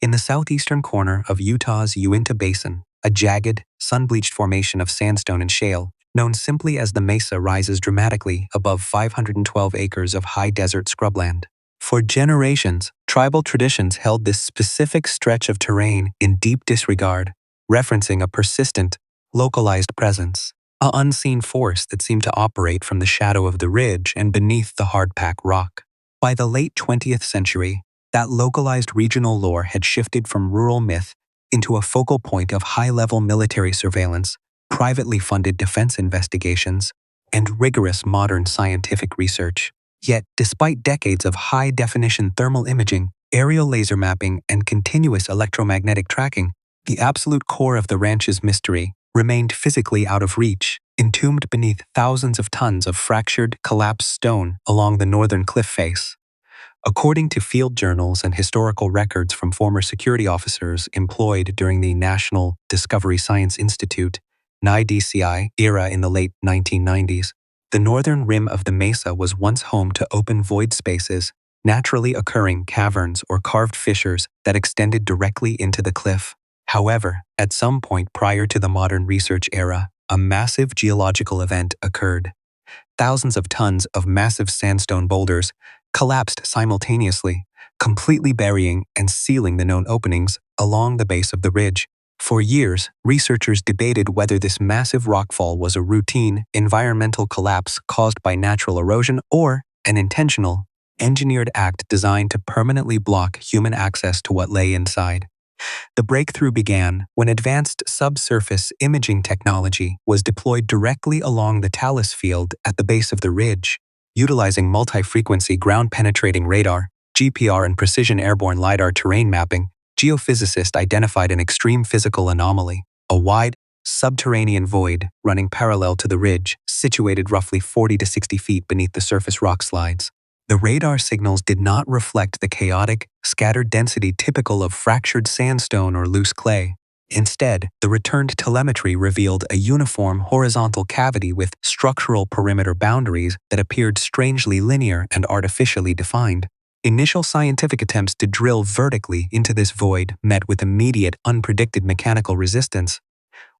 In the southeastern corner of Utah's Uinta Basin, a jagged, sun-bleached formation of sandstone and shale, known simply as the Mesa, rises dramatically above 512 acres of high desert scrubland. For generations, tribal traditions held this specific stretch of terrain in deep disregard, referencing a persistent, localized presence, an unseen force that seemed to operate from the shadow of the ridge and beneath the hardpack rock. By the late 20th century, that localized regional lore had shifted from rural myth into a focal point of high-level military surveillance, privately funded defense investigations, and rigorous modern scientific research. Yet, despite decades of high-definition thermal imaging, aerial laser mapping, and continuous electromagnetic tracking, the absolute core of the ranch's mystery remained physically out of reach, entombed beneath thousands of tons of fractured, collapsed stone along the northern cliff face. According to field journals and historical records from former security officers employed during the National Discovery Science Institute (NIDCI) era in the late 1990s, the northern rim of the mesa was once home to open void spaces, naturally occurring caverns or carved fissures that extended directly into the cliff. However, at some point prior to the modern research era, a massive geological event occurred. Thousands of tons of massive sandstone boulders collapsed simultaneously, completely burying and sealing the known openings along the base of the ridge. For years, researchers debated whether this massive rockfall was a routine, environmental collapse caused by natural erosion or an intentional, engineered act designed to permanently block human access to what lay inside. The breakthrough began when advanced subsurface imaging technology was deployed directly along the talus field at the base of the ridge. Utilizing multi-frequency ground-penetrating radar, GPR, and precision airborne LiDAR terrain mapping, geophysicists identified an extreme physical anomaly, a wide, subterranean void running parallel to the ridge, situated roughly 40 to 60 feet beneath the surface rock slides. The radar signals did not reflect the chaotic, scattered density typical of fractured sandstone or loose clay. Instead, the returned telemetry revealed a uniform horizontal cavity with structural perimeter boundaries that appeared strangely linear and artificially defined. Initial scientific attempts to drill vertically into this void met with immediate, unpredicted mechanical resistance.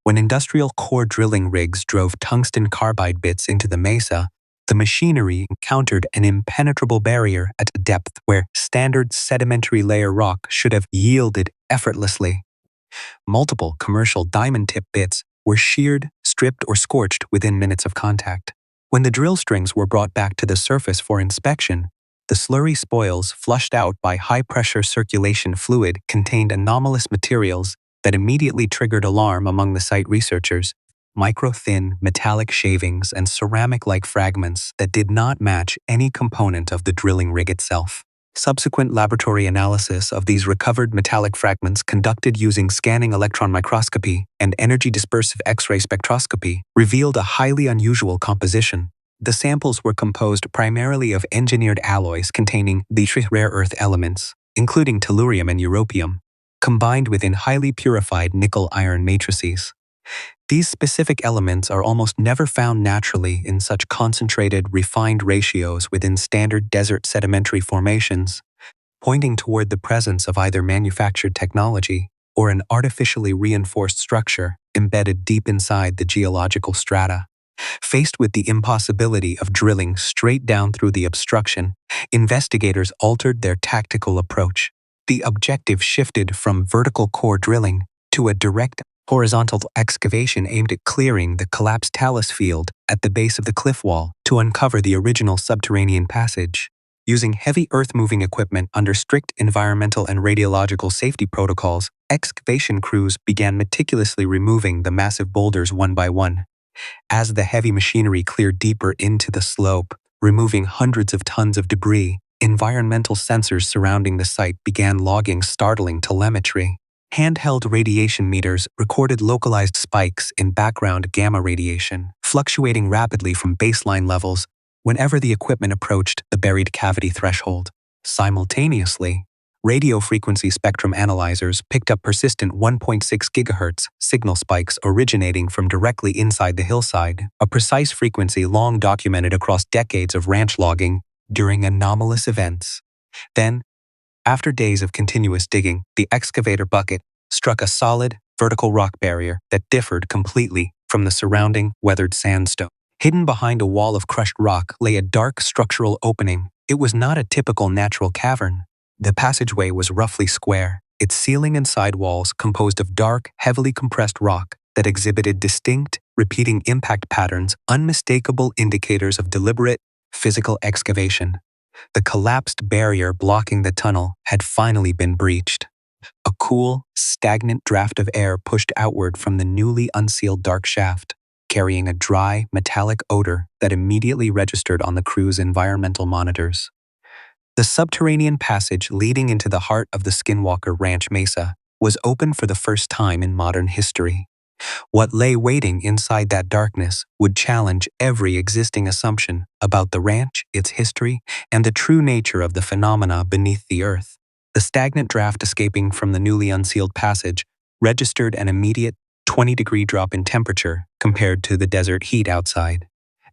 When industrial core drilling rigs drove tungsten carbide bits into the mesa, the machinery encountered an impenetrable barrier at a depth where standard sedimentary layer rock should have yielded effortlessly. Multiple commercial diamond-tip bits were sheared, stripped, or scorched within minutes of contact. When the drill strings were brought back to the surface for inspection, the slurry spoils flushed out by high-pressure circulation fluid contained anomalous materials that immediately triggered alarm among the site researchers. Micro-thin, metallic shavings and ceramic-like fragments that did not match any component of the drilling rig itself. Subsequent laboratory analysis of these recovered metallic fragments conducted using scanning electron microscopy and energy dispersive X-ray spectroscopy revealed a highly unusual composition. The samples were composed primarily of engineered alloys containing the three rare earth elements, including tellurium and europium, combined within highly purified nickel-iron matrices. These specific elements are almost never found naturally in such concentrated, refined ratios within standard desert sedimentary formations, pointing toward the presence of either manufactured technology or an artificially reinforced structure embedded deep inside the geological strata. Faced with the impossibility of drilling straight down through the obstruction, investigators altered their tactical approach. The objective shifted from vertical core drilling to a direct horizontal excavation aimed at clearing the collapsed talus field at the base of the cliff wall to uncover the original subterranean passage. Using heavy earth-moving equipment under strict environmental and radiological safety protocols, excavation crews began meticulously removing the massive boulders one by one. As the heavy machinery cleared deeper into the slope, removing hundreds of tons of debris, environmental sensors surrounding the site began logging startling telemetry. Handheld radiation meters recorded localized spikes in background gamma radiation, fluctuating rapidly from baseline levels whenever the equipment approached the buried cavity threshold. Simultaneously, radio frequency spectrum analyzers picked up persistent 1.6 GHz signal spikes originating from directly inside the hillside, a precise frequency long documented across decades of ranch logging during anomalous events. Then, After days of continuous digging, the excavator bucket struck a solid, vertical rock barrier that differed completely from the surrounding, weathered sandstone. Hidden behind a wall of crushed rock lay a dark structural opening. It was not a typical natural cavern. The passageway was roughly square, its ceiling and side walls composed of dark, heavily compressed rock that exhibited distinct, repeating impact patterns, unmistakable indicators of deliberate, physical excavation. The collapsed barrier blocking the tunnel had finally been breached. A cool, stagnant draft of air pushed outward from the newly unsealed dark shaft, carrying a dry, metallic odor that immediately registered on the crew's environmental monitors. The subterranean passage leading into the heart of the Skinwalker Ranch Mesa was open for the first time in modern history. What lay waiting inside that darkness would challenge every existing assumption about the ranch, its history, and the true nature of the phenomena beneath the earth. The stagnant draft escaping from the newly unsealed passage registered an immediate 20-degree drop in temperature compared to the desert heat outside.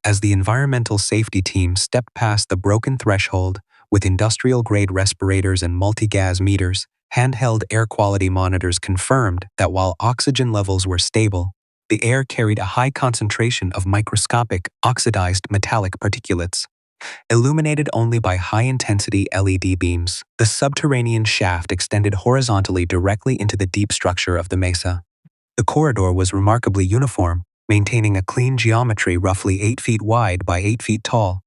As the environmental safety team stepped past the broken threshold with industrial-grade respirators and multi-gas meters, handheld air quality monitors confirmed that while oxygen levels were stable, the air carried a high concentration of microscopic, oxidized metallic particulates. Illuminated only by high-intensity LED beams, the subterranean shaft extended horizontally directly into the deep structure of the mesa. The corridor was remarkably uniform, maintaining a clean geometry roughly 8 feet wide by 8 feet tall,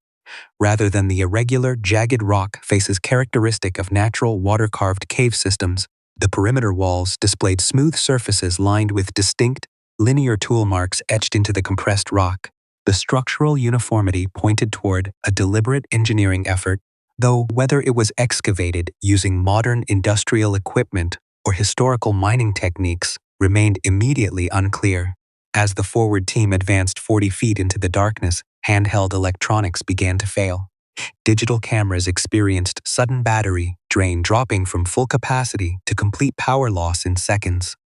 rather than the irregular, jagged rock faces characteristic of natural water-carved cave systems. The perimeter walls displayed smooth surfaces lined with distinct, linear tool marks etched into the compressed rock. The structural uniformity pointed toward a deliberate engineering effort, though whether it was excavated using modern industrial equipment or historical mining techniques remained immediately unclear. As the forward team advanced 40 feet into the darkness, handheld electronics began to fail. Digital cameras experienced sudden battery drain, dropping from full capacity to complete power loss in seconds.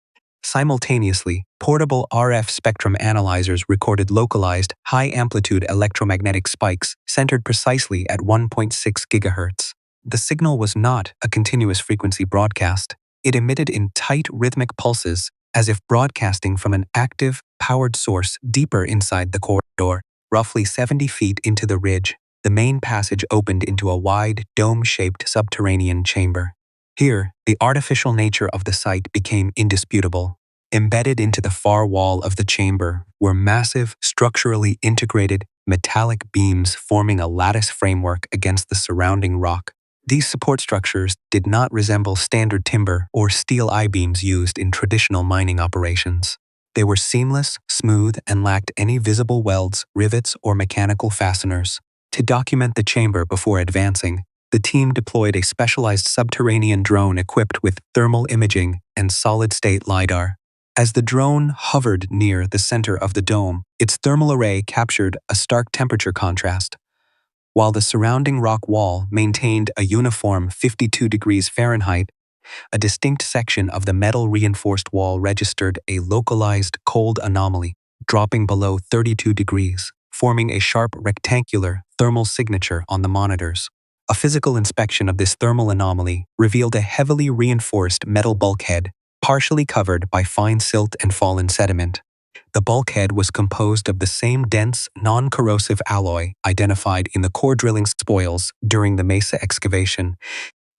Simultaneously, portable RF spectrum analyzers recorded localized, high-amplitude electromagnetic spikes centered precisely at 1.6 GHz. The signal was not a continuous frequency broadcast. It emitted in tight rhythmic pulses, as if broadcasting from an active, powered source deeper inside the corridor. Roughly 70 feet into the ridge, the main passage opened into a wide, dome-shaped subterranean chamber. Here, the artificial nature of the site became indisputable. Embedded into the far wall of the chamber were massive, structurally integrated, metallic beams forming a lattice framework against the surrounding rock. These support structures did not resemble standard timber or steel I-beams used in traditional mining operations. They were seamless, smooth, and lacked any visible welds, rivets, or mechanical fasteners. To document the chamber before advancing, the team deployed a specialized subterranean drone equipped with thermal imaging and solid-state LiDAR. As the drone hovered near the center of the dome, its thermal array captured a stark temperature contrast. While the surrounding rock wall maintained a uniform 52 degrees Fahrenheit, a distinct section of the metal-reinforced wall registered a localized cold anomaly, dropping below 32 degrees, forming a sharp rectangular thermal signature on the monitors. A physical inspection of this thermal anomaly revealed a heavily reinforced metal bulkhead, partially covered by fine silt and fallen sediment. The bulkhead was composed of the same dense, non-corrosive alloy identified in the core drilling spoils during the mesa excavation.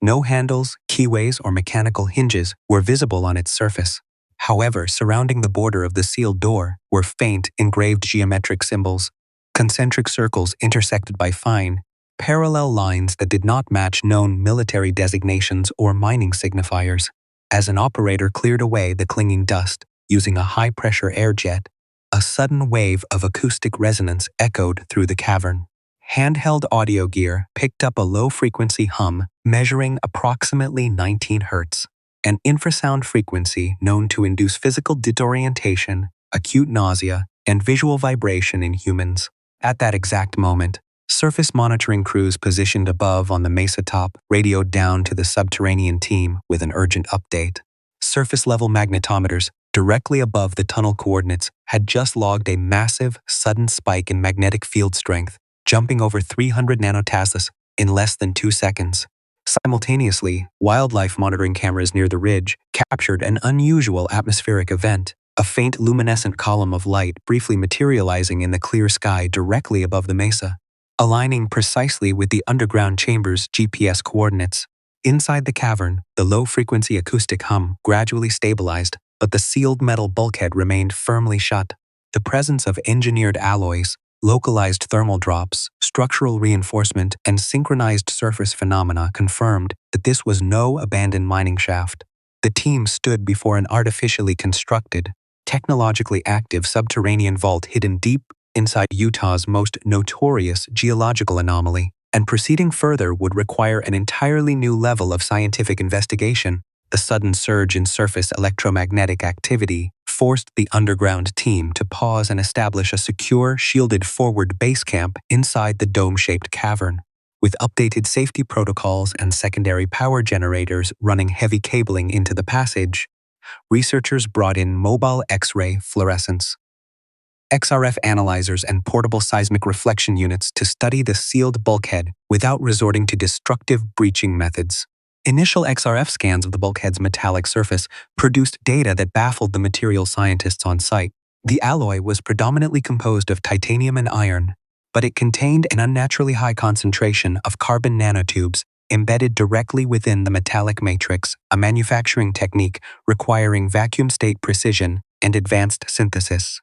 No handles, keyways, or mechanical hinges were visible on its surface. However, surrounding the border of the sealed door were faint, engraved geometric symbols, concentric circles intersected by fine, parallel lines that did not match known military designations or mining signifiers. As an operator cleared away the clinging dust using a high-pressure air jet, a sudden wave of acoustic resonance echoed through the cavern. Handheld audio gear picked up a low-frequency hum measuring approximately 19 Hz, an infrasound frequency known to induce physical disorientation, acute nausea, and visual vibration in humans. At that exact moment, surface monitoring crews positioned above on the mesa top radioed down to the subterranean team with an urgent update. Surface-level magnetometers directly above the tunnel coordinates had just logged a massive, sudden spike in magnetic field strength, jumping over 300 nanotaslas in less than 2 seconds. Simultaneously, wildlife monitoring cameras near the ridge captured an unusual atmospheric event, a faint luminescent column of light briefly materializing in the clear sky directly above the mesa, aligning precisely with the underground chamber's GPS coordinates. Inside the cavern, the low-frequency acoustic hum gradually stabilized, but the sealed metal bulkhead remained firmly shut. The presence of engineered alloys, localized thermal drops, structural reinforcement, and synchronized surface phenomena confirmed that this was no abandoned mining shaft. The team stood before an artificially constructed, technologically active subterranean vault hidden deep inside Utah's most notorious geological anomaly, and proceeding further would require an entirely new level of scientific investigation. The sudden surge in surface electromagnetic activity forced the underground team to pause and establish a secure, shielded forward base camp inside the dome-shaped cavern. With updated safety protocols and secondary power generators running heavy cabling into the passage, researchers brought in mobile X-ray fluorescence, XRF analyzers, and portable seismic reflection units to study the sealed bulkhead without resorting to destructive breaching methods. Initial XRF scans of the bulkhead's metallic surface produced data that baffled the material scientists on site. The alloy was predominantly composed of titanium and iron, but it contained an unnaturally high concentration of carbon nanotubes embedded directly within the metallic matrix, a manufacturing technique requiring vacuum-state precision and advanced synthesis.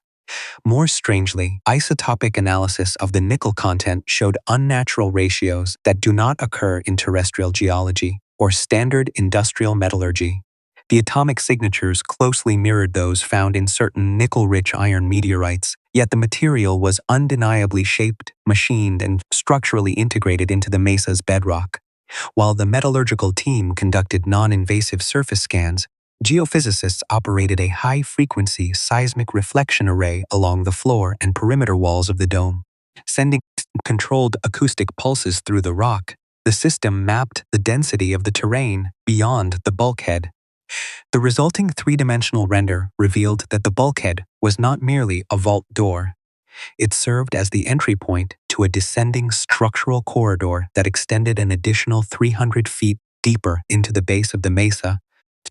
More strangely, isotopic analysis of the nickel content showed unnatural ratios that do not occur in terrestrial geology or standard industrial metallurgy. The atomic signatures closely mirrored those found in certain nickel-rich iron meteorites, yet the material was undeniably shaped, machined, and structurally integrated into the mesa's bedrock. While the metallurgical team conducted non-invasive surface scans, geophysicists operated a high-frequency seismic reflection array along the floor and perimeter walls of the dome. Sending controlled acoustic pulses through the rock, the system mapped the density of the terrain beyond the bulkhead. The resulting three-dimensional render revealed that the bulkhead was not merely a vault door. It served as the entry point to a descending structural corridor that extended an additional 300 feet deeper into the base of the mesa,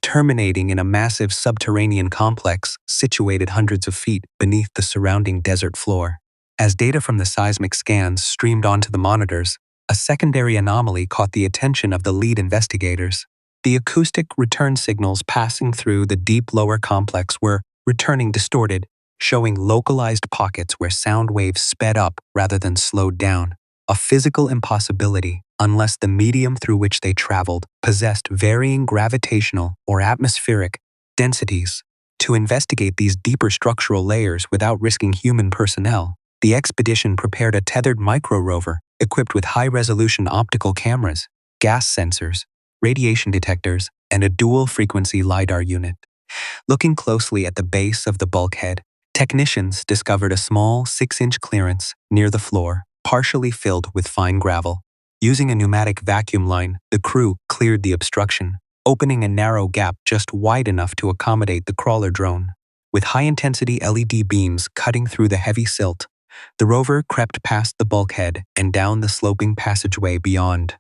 terminating in a massive subterranean complex situated hundreds of feet beneath the surrounding desert floor. As data from the seismic scans streamed onto the monitors, a secondary anomaly caught the attention of the lead investigators. The acoustic return signals passing through the deep lower complex were returning distorted, showing localized pockets where sound waves sped up rather than slowed down, a physical impossibility unless the medium through which they traveled possessed varying gravitational or atmospheric densities. To investigate these deeper structural layers without risking human personnel, the expedition prepared a tethered micro-rover equipped with high-resolution optical cameras, gas sensors, radiation detectors, and a dual-frequency LiDAR unit. Looking closely at the base of the bulkhead, technicians discovered a small 6-inch clearance near the floor, partially filled with fine gravel. Using a pneumatic vacuum line, the crew cleared the obstruction, opening a narrow gap just wide enough to accommodate the crawler drone. With high-intensity LED beams cutting through the heavy silt, the rover crept past the bulkhead and down the sloping passageway beyond.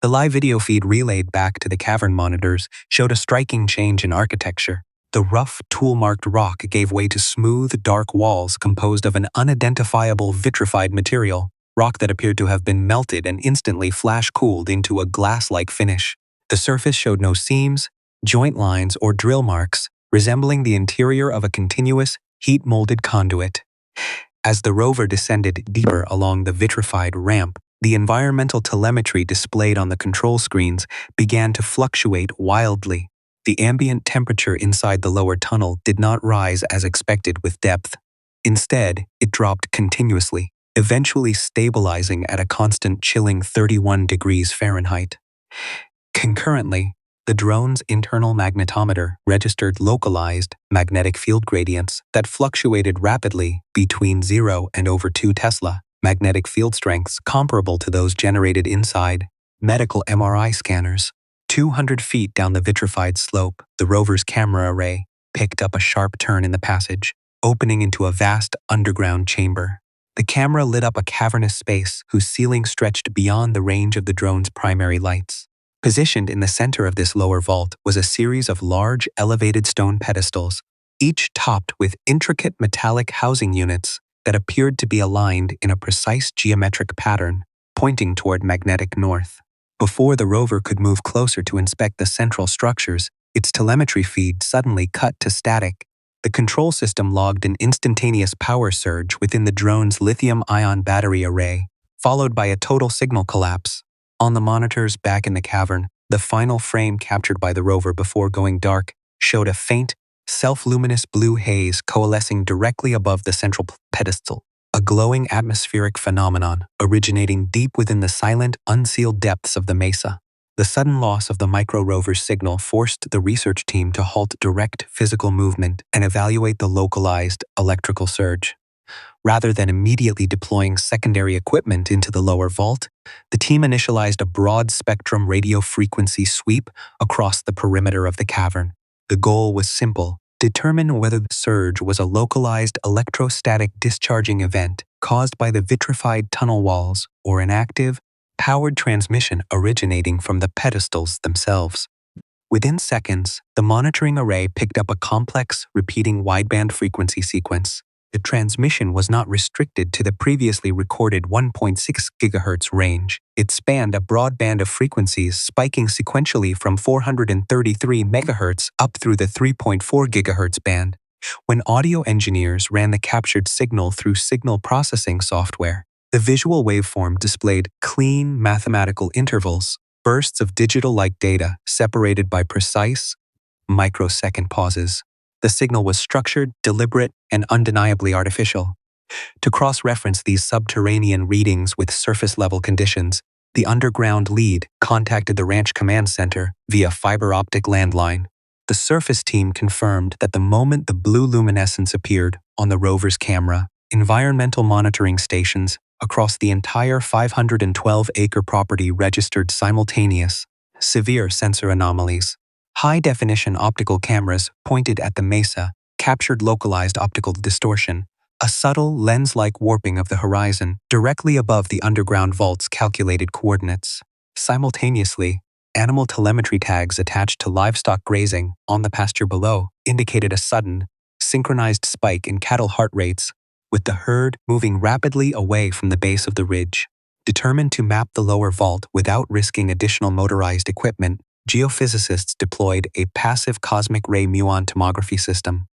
The live video feed relayed back to the cavern monitors showed a striking change in architecture. The rough, tool-marked rock gave way to smooth, dark walls composed of an unidentifiable vitrified material, rock that appeared to have been melted and instantly flash-cooled into a glass-like finish. The surface showed no seams, joint lines, or drill marks, resembling the interior of a continuous, heat-molded conduit. As the rover descended deeper along the vitrified ramp, the environmental telemetry displayed on the control screens began to fluctuate wildly. The ambient temperature inside the lower tunnel did not rise as expected with depth. Instead, it dropped continuously, eventually stabilizing at a constant chilling 31 degrees Fahrenheit. Concurrently, the drone's internal magnetometer registered localized magnetic field gradients that fluctuated rapidly between 0 and over 2 Tesla, magnetic field strengths comparable to those generated inside medical MRI scanners. 200 feet down the vitrified slope, the rover's camera array picked up a sharp turn in the passage, opening into a vast underground chamber. The camera lit up a cavernous space whose ceiling stretched beyond the range of the drone's primary lights. Positioned in the center of this lower vault was a series of large, elevated stone pedestals, each topped with intricate metallic housing units that appeared to be aligned in a precise geometric pattern, pointing toward magnetic north. Before the rover could move closer to inspect the central structures, its telemetry feed suddenly cut to static. The control system logged an instantaneous power surge within the drone's lithium-ion battery array, followed by a total signal collapse. On the monitors back in the cavern, the final frame captured by the rover before going dark showed a faint, self-luminous blue haze coalescing directly above the central pedestal, a glowing atmospheric phenomenon originating deep within the silent, unsealed depths of the mesa. The sudden loss of the micro-rover's signal forced the research team to halt direct physical movement and evaluate the localized electrical surge. Rather than immediately deploying secondary equipment into the lower vault, the team initialized a broad-spectrum radio frequency sweep across the perimeter of the cavern. The goal was simple: determine whether the surge was a localized electrostatic discharging event caused by the vitrified tunnel walls or an active, powered transmission originating from the pedestals themselves. Within seconds, the monitoring array picked up a complex, repeating wideband frequency sequence. The transmission was not restricted to the previously recorded 1.6 GHz range. It spanned a broad band of frequencies spiking sequentially from 433 MHz up through the 3.4 GHz band. When audio engineers ran the captured signal through signal processing software, the visual waveform displayed clean mathematical intervals, bursts of digital-like data separated by precise, microsecond pauses. The signal was structured, deliberate, and undeniably artificial. To cross-reference these subterranean readings with surface-level conditions, the underground lead contacted the ranch command center via fiber optic landline. The surface team confirmed that the moment the blue luminescence appeared on the rover's camera, environmental monitoring stations across the entire 512-acre property registered simultaneous, severe sensor anomalies. High-definition optical cameras pointed at the mesa captured localized optical distortion, a subtle lens-like warping of the horizon directly above the underground vault's calculated coordinates. Simultaneously, animal telemetry tags attached to livestock grazing on the pasture below indicated a sudden, synchronized spike in cattle heart rates, with the herd moving rapidly away from the base of the ridge. Determined to map the lower vault without risking additional motorized equipment, geophysicists deployed a passive cosmic ray muon tomography system.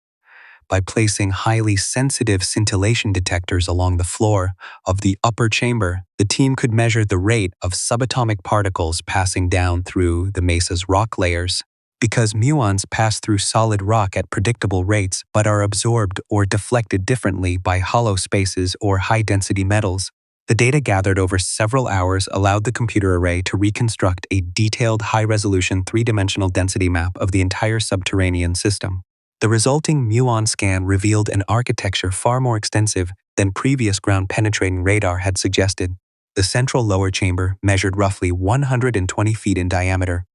By placing highly sensitive scintillation detectors along the floor of the upper chamber, the team could measure the rate of subatomic particles passing down through the mesa's rock layers. Because muons pass through solid rock at predictable rates but are absorbed or deflected differently by hollow spaces or high-density metals, the data gathered over several hours allowed the computer array to reconstruct a detailed high-resolution three-dimensional density map of the entire subterranean system. The resulting muon scan revealed an architecture far more extensive than previous ground-penetrating radar had suggested. The central lower chamber measured roughly 120 feet in diameter,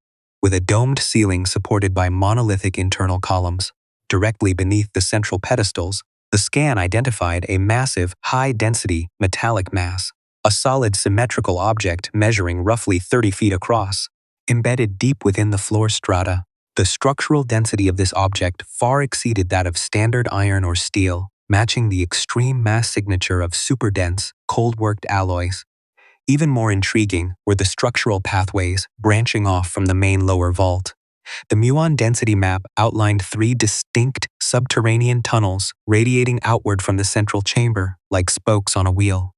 with a domed ceiling supported by monolithic internal columns. Directly beneath the central pedestals, the scan identified a massive, high-density metallic mass, a solid symmetrical object measuring roughly 30 feet across, embedded deep within the floor strata. The structural density of this object far exceeded that of standard iron or steel, matching the extreme mass signature of super-dense, cold-worked alloys. Even more intriguing were the structural pathways branching off from the main lower vault. The muon density map outlined 3 distinct subterranean tunnels radiating outward from the central chamber like spokes on a wheel.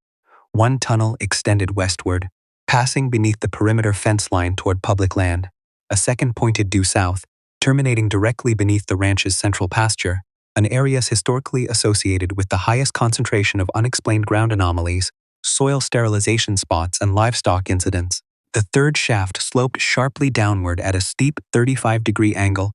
One tunnel extended westward, passing beneath the perimeter fence line toward public land. A second pointed due south, terminating directly beneath the ranch's central pasture, an area historically associated with the highest concentration of unexplained ground anomalies, soil sterilization spots, and livestock incidents. The third shaft sloped sharply downward at a steep 35-degree angle,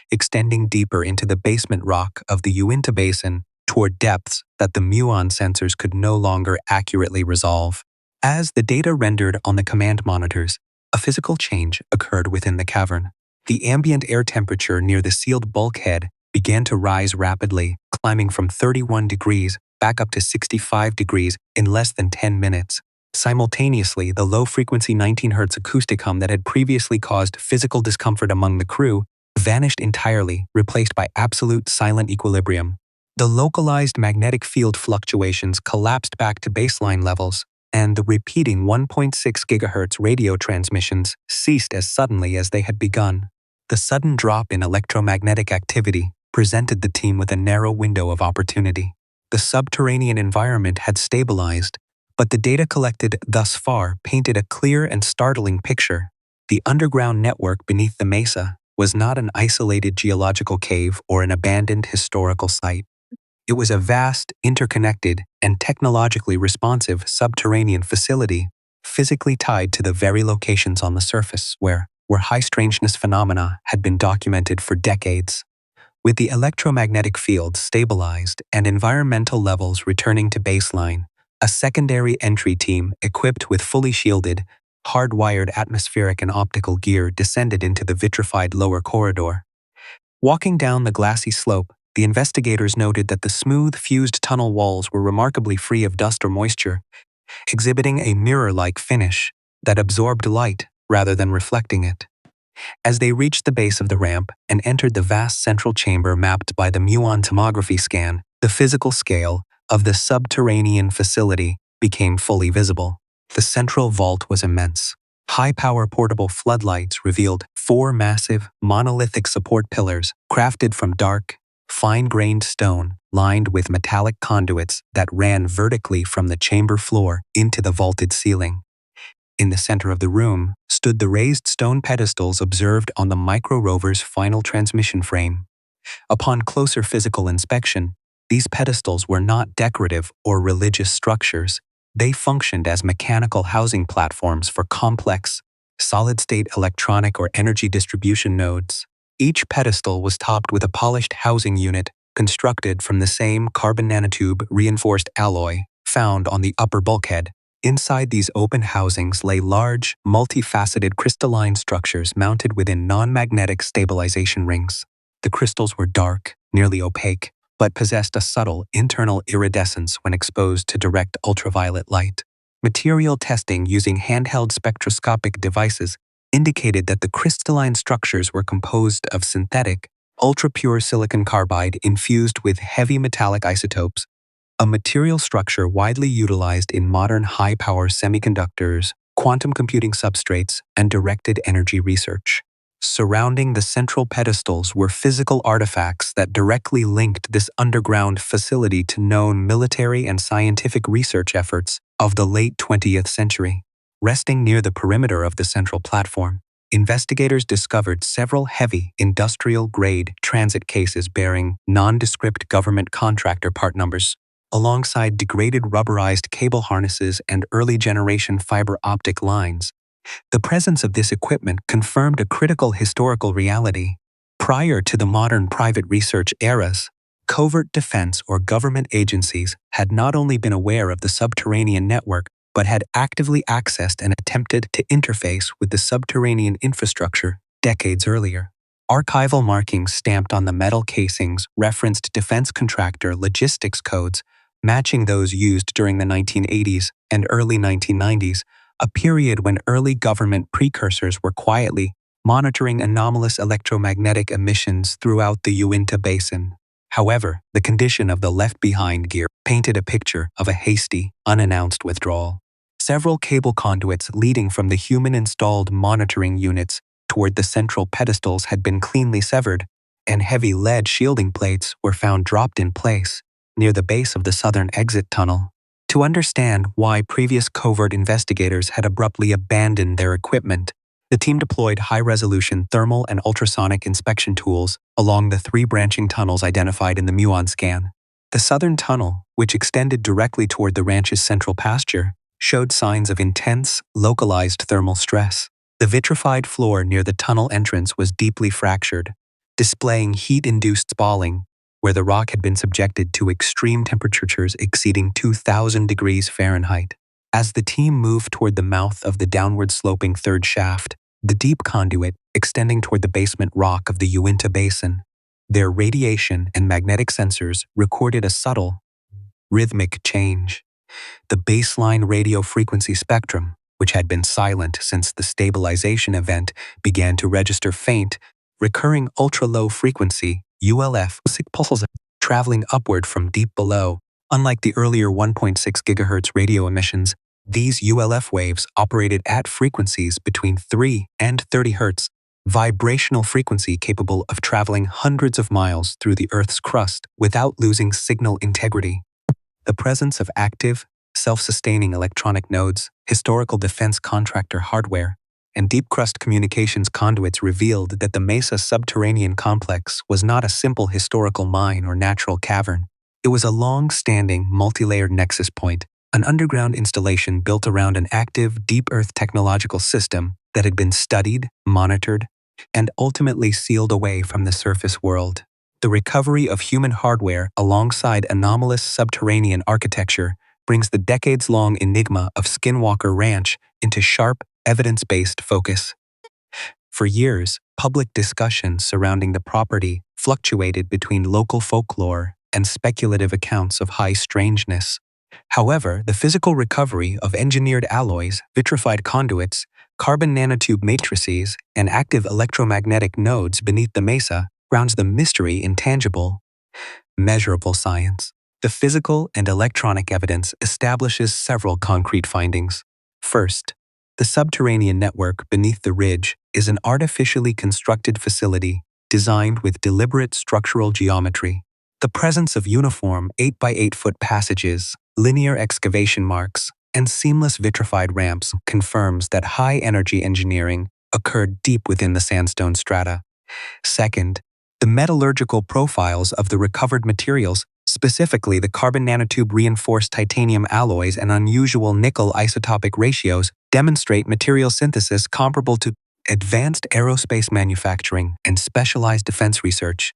extending deeper into the basement rock of the Uinta Basin toward depths that the muon sensors could no longer accurately resolve. As the data rendered on the command monitors, a physical change occurred within the cavern. The ambient air temperature near the sealed bulkhead began to rise rapidly, climbing from 31 degrees back up to 65 degrees in less than 10 minutes. Simultaneously, the low-frequency 19 Hz acoustic hum that had previously caused physical discomfort among the crew vanished entirely, replaced by absolute silent equilibrium. The localized magnetic field fluctuations collapsed back to baseline levels, and the repeating 1.6 GHz radio transmissions ceased as suddenly as they had begun. The sudden drop in electromagnetic activity presented the team with a narrow window of opportunity. The subterranean environment had stabilized, but the data collected thus far painted a clear and startling picture. The underground network beneath the mesa was not an isolated geological cave or an abandoned historical site. It was a vast, interconnected, and technologically responsive subterranean facility, physically tied to the very locations on the surface where high strangeness phenomena had been documented for decades. With the electromagnetic field stabilized and environmental levels returning to baseline, a secondary entry team equipped with fully shielded, hardwired atmospheric and optical gear descended into the vitrified lower corridor. Walking down the glassy slope, the investigators noted that the smooth, fused tunnel walls were remarkably free of dust or moisture, exhibiting a mirror-like finish that absorbed light rather than reflecting it. As they reached the base of the ramp and entered the vast central chamber mapped by the muon tomography scan, the physical scale of the subterranean facility became fully visible. The central vault was immense. High-power portable floodlights revealed 4 massive, monolithic support pillars crafted from dark, fine-grained stone lined with metallic conduits that ran vertically from the chamber floor into the vaulted ceiling. In the center of the room stood the raised stone pedestals observed on the micro-rover's final transmission frame. Upon closer physical inspection, these pedestals were not decorative or religious structures. They functioned as mechanical housing platforms for complex, solid-state electronic or energy distribution nodes. Each pedestal was topped with a polished housing unit constructed from the same carbon nanotube reinforced alloy found on the upper bulkhead. Inside these open housings lay large, multifaceted crystalline structures mounted within non-magnetic stabilization rings. The crystals were dark, nearly opaque, but possessed a subtle internal iridescence when exposed to direct ultraviolet light. Material testing using handheld spectroscopic devices indicated that the crystalline structures were composed of synthetic, ultra-pure silicon carbide infused with heavy metallic isotopes, a material structure widely utilized in modern high-power semiconductors, quantum computing substrates, and directed energy research. Surrounding the central pedestals were physical artifacts that directly linked this underground facility to known military and scientific research efforts of the late 20th century. Resting near the perimeter of the central platform, investigators discovered several heavy, industrial-grade transit cases bearing nondescript government contractor part numbers, alongside degraded rubberized cable harnesses and early-generation fiber optic lines. The presence of this equipment confirmed a critical historical reality. Prior to the modern private research eras, covert defense or government agencies had not only been aware of the subterranean network, but had actively accessed and attempted to interface with the subterranean infrastructure decades earlier. Archival markings stamped on the metal casings referenced defense contractor logistics codes, matching those used during the 1980s and early 1990s, a period when early government precursors were quietly monitoring anomalous electromagnetic emissions throughout the Uinta Basin. However, the condition of the left-behind gear painted a picture of a hasty, unannounced withdrawal. Several cable conduits leading from the human-installed monitoring units toward the central pedestals had been cleanly severed, and heavy lead shielding plates were found dropped in place near the base of the southern exit tunnel. To understand why previous covert investigators had abruptly abandoned their equipment, the team deployed high-resolution thermal and ultrasonic inspection tools along the 3 branching tunnels identified in the muon scan. The southern tunnel, which extended directly toward the ranch's central pasture, showed signs of intense, localized thermal stress. The vitrified floor near the tunnel entrance was deeply fractured, displaying heat-induced spalling, where the rock had been subjected to extreme temperatures exceeding 2,000 degrees Fahrenheit. As the team moved toward the mouth of the downward-sloping third shaft, the deep conduit extending toward the basement rock of the Uinta Basin, their radiation and magnetic sensors recorded a subtle, rhythmic change. The baseline radio frequency spectrum, which had been silent since the stabilization event, began to register faint, recurring ultra-low frequency ULF pulses traveling upward from deep below. Unlike the earlier 1.6 GHz radio emissions, these ULF waves operated at frequencies between 3 and 30 Hz, vibrational frequency capable of traveling hundreds of miles through the Earth's crust without losing signal integrity. The presence of active, self-sustaining electronic nodes, historical defense contractor hardware, and deep-crust communications conduits revealed that the Mesa subterranean complex was not a simple historical mine or natural cavern. It was a long-standing, multi-layered nexus point, an underground installation built around an active, deep Earth technological system that had been studied, monitored, and ultimately sealed away from the surface world. The recovery of human hardware alongside anomalous subterranean architecture brings the decades-long enigma of Skinwalker Ranch into sharp, evidence-based focus. For years, public discussion surrounding the property fluctuated between local folklore and speculative accounts of high strangeness. However, the physical recovery of engineered alloys, vitrified conduits, carbon nanotube matrices, and active electromagnetic nodes beneath the mesa grounds the mystery in tangible, measurable science. The physical and electronic evidence establishes several concrete findings. First, the subterranean network beneath the ridge is an artificially constructed facility designed with deliberate structural geometry. The presence of uniform 8 by 8 foot passages, linear excavation marks, and seamless vitrified ramps confirms that high-energy engineering occurred deep within the sandstone strata. Second, the metallurgical profiles of the recovered materials, specifically the carbon nanotube reinforced titanium alloys and unusual nickel isotopic ratios, demonstrate material synthesis comparable to advanced aerospace manufacturing and specialized defense research.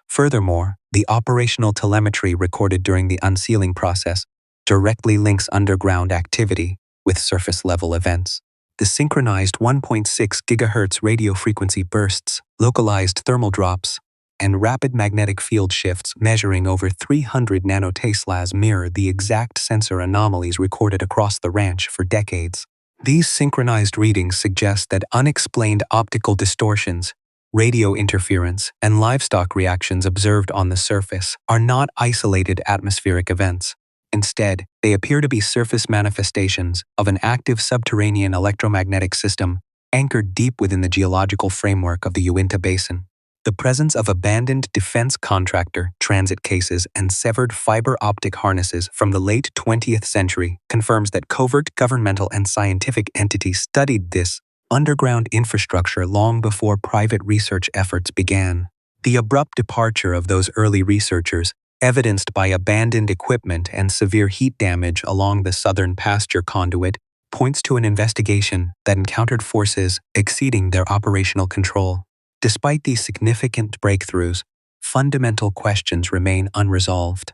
Furthermore, the operational telemetry recorded during the unsealing process directly links underground activity with surface-level events. The synchronized 1.6 GHz radio frequency bursts, localized thermal drops, and rapid magnetic field shifts measuring over 300 nanoteslas mirror the exact sensor anomalies recorded across the ranch for decades. These synchronized readings suggest that unexplained optical distortions, radio interference, and livestock reactions observed on the surface are not isolated atmospheric events. Instead, they appear to be surface manifestations of an active subterranean electromagnetic system anchored deep within the geological framework of the Uinta Basin. The presence of abandoned defense contractor transit cases and severed fiber optic harnesses from the late 20th century confirms that covert governmental and scientific entities studied this underground infrastructure long before private research efforts began. The abrupt departure of those early researchers, evidenced by abandoned equipment and severe heat damage along the southern pasture conduit, points to an investigation that encountered forces exceeding their operational control. Despite these significant breakthroughs, fundamental questions remain unresolved.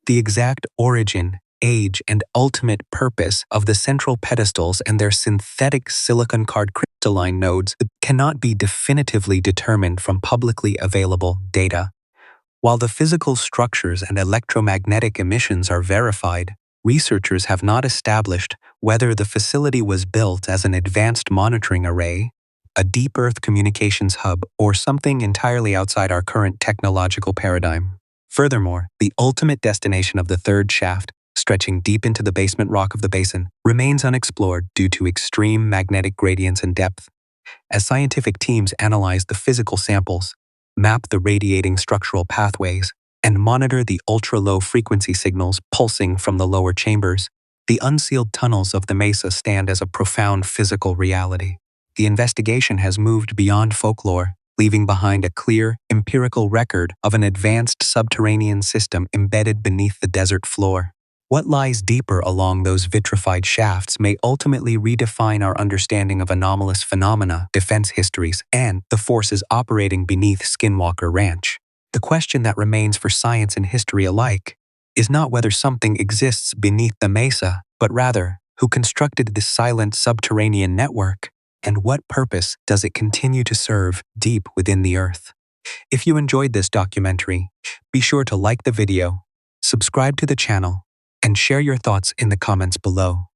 The exact origin, age, and ultimate purpose of the central pedestals and their synthetic silicon-card crystalline nodes cannot be definitively determined from publicly available data. While the physical structures and electromagnetic emissions are verified, researchers have not established whether the facility was built as an advanced monitoring array, a deep Earth communications hub, or something entirely outside our current technological paradigm. Furthermore, the ultimate destination of the third shaft, stretching deep into the basement rock of the basin, remains unexplored due to extreme magnetic gradients and depth. As scientific teams analyze the physical samples, map the radiating structural pathways, and monitor the ultra-low frequency signals pulsing from the lower chambers, the unsealed tunnels of the mesa stand as a profound physical reality. The investigation has moved beyond folklore, leaving behind a clear, empirical record of an advanced subterranean system embedded beneath the desert floor. What lies deeper along those vitrified shafts may ultimately redefine our understanding of anomalous phenomena, defense histories, and the forces operating beneath Skinwalker Ranch. The question that remains for science and history alike is not whether something exists beneath the mesa, but rather, who constructed this silent subterranean network, and what purpose does it continue to serve deep within the earth? If you enjoyed this documentary, be sure to like the video, subscribe to the channel, and share your thoughts in the comments below.